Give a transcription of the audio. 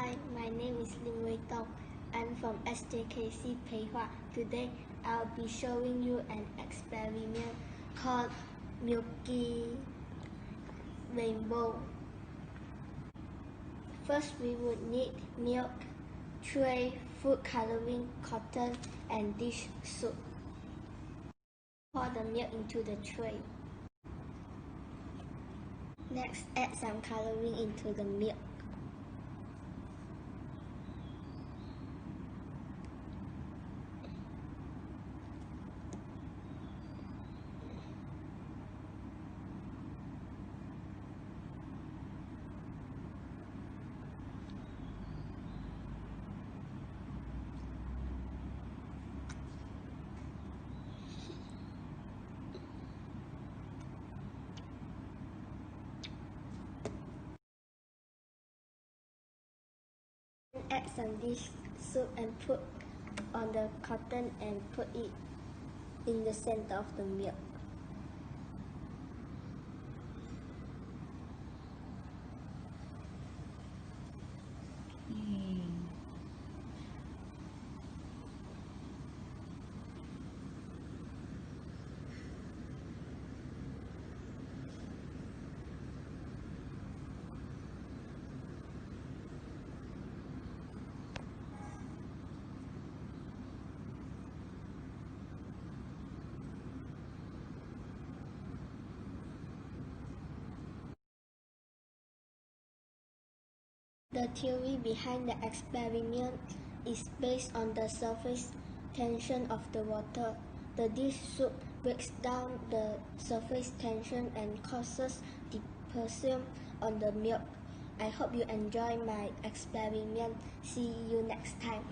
Hi, my name is Tong. I'm from SJKC Peihua. Today, I'll be showing you an experiment called Milky Rainbow. First, we would need milk, tray, food coloring, cotton, and dish soap. Pour the milk into the tray. Next, add some coloring into the milk. Add some dish soap and put on the cotton and put it in the center of the milk. The theory behind the experiment is based on the surface tension of the water. The dish soap breaks down the surface tension and causes dispersion on the milk. I hope you enjoy my experiment. See you next time.